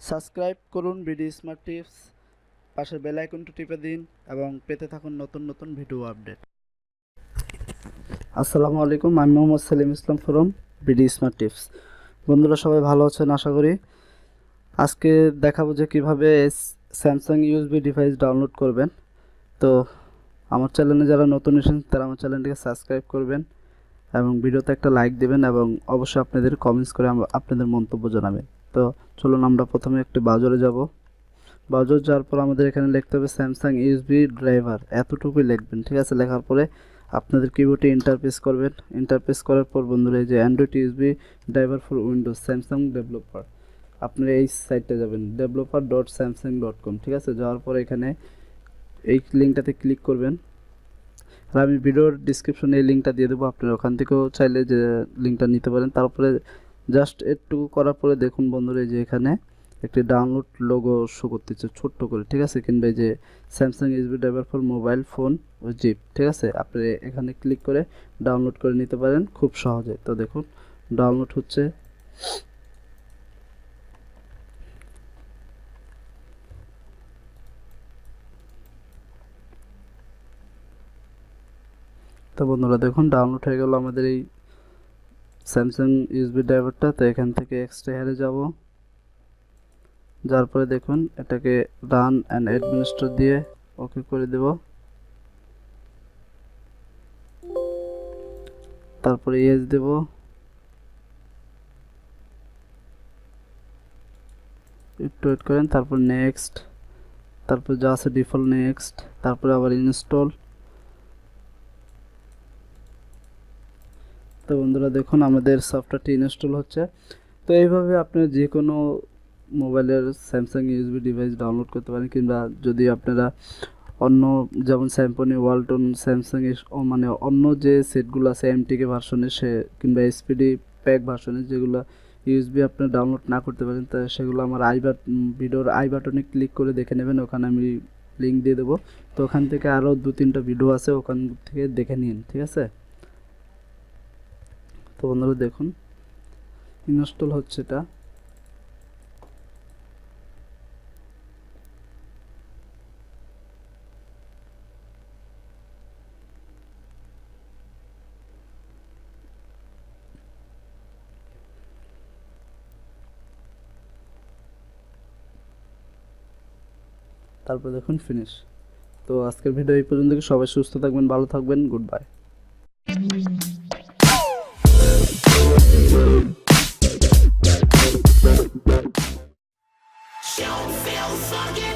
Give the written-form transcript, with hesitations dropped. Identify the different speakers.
Speaker 1: Subscribe করুন BD smart tips, পাশের bell আইকনটি টিপে দিন এবং পেতে থাকুন নতুন নতুন ভিডিও আপডেট। আসসালামু আলাইকুম, আমি মোহাম্মদ সেলিম ইসলাম ফ্রম বিডি স্মার্ট টিপস। বন্ধুরা সবাই ভালো আছেন আশা করি। আজকে দেখাবো যে কীভাবে স্যামসাং ইউএসবি ডিভাইস ডাউনলোড করবেন। তো আমার চ্যানেলে যারা নতুন এসেছেন তারা আমার চ্যানেলটিকে সাবস্ক্রাইব করবেন এবং ভিডিওতে একটা লাইক দেবেন এবং অবশ্যই আপনাদের কমেন্টস করে আপনাদের মন্তব্য জানাবেন। তো চলুন আমরা প্রথমে একটি ব্রাউজারে যাব। ব্রাউজার যাওয়ার পর আমাদের এখানে লিখতে হবে স্যামসাং ইউএসবি ড্রাইভার, এতটুকুই লিখবেন, ঠিক আছে। লেখার পরে আপনাদের কিবোর্ডে ইন্টারফেস করবেন। ইন্টারফেস করার পর বন্ধুরা এই যে Android USB driver for Windows Samsung developer, আপনারা এই সাইটটা যাবেন developer.samsung.com, ঠিক আছে। যাওয়ার পরে এখানে এই লিঙ্কটাতে ক্লিক করবেন। আর আমি ভিডিওর ডিসক্রিপশনে এই লিঙ্কটা দিয়ে দেবো, আপনারা ওখান থেকেও চাইলে যে লিঙ্কটা নিতে পারেন। তারপরে জাস্ট একটু করার পরে দেখুন বন্ধুরা যে এখানে একটি ডাউনলোড লোগো শো করতেছে ছোট্ট করে, ঠিক আছে। কিংবা যে Samsung USB driver for mobile phone ও জিপ, ঠিক আছে। আপনি এখানে ক্লিক করে ডাউনলোড করে নিতে পারেন খুব সহজে। তো দেখুন ডাউনলোড হচ্ছে। তো বন্ধুরা দেখুন ডাউনলোড হয়ে গেল আমাদের এই স্যামসাং ইউএসবি ড্রাইভারটা। তো এখান থেকে এক্সট্রা হেয়ারে যাব, যার পরে দেখুন এটাকে রান অ্যান্ড অ্যাডমিনিস্ট্রেটর দিয়ে ওকে করে দেব। তারপরে ইয়েস দেব, একটু ওয়েট করেন। তারপর নেক্সট, তারপর যা আছে ডিফল্ট নেক্সট, তারপরে আবার ইনস্টল। তো বন্ধুরা দেখুন আমাদের সফটওয়্যারটি ইনস্টল হচ্ছে। তো এইভাবে আপনার যে কোনো মোবাইলের স্যামসাং ইউএসবি ডিভাইস ডাউনলোড করতে পারেন। কিংবা যদি আপনারা অন্য যেমন স্যামসং ওয়ালটন স্যামসাং মানে অন্য যে সেটগুলো আছে এমটিকে ভার্সনের কিংবা এসপিডি প্যাক ভার্সনের যেগুলো ইউএসবি আপনি ডাউনলোড না করতে পারেন, তা সেগুলো আমার ভিডিওর আই বাটনে ক্লিক করে দেখে নেবেন। ওখানে আমি লিঙ্ক দিয়ে দেবো। তো ওখান থেকে আরও 2-3টা ভিডিও আছে, ওখান থেকে দেখে নিন, ঠিক আছে। তো বন্ধুরা দেখুন ইনস্টল হচ্ছে এটা। তারপর দেখুন ফিনিশ। তো আজকের ভিডিও এই পর্যন্ত। সবাই সুস্থ থাকবেন, ভালো থাকবেন, good bye.
Speaker 2: You feel fucking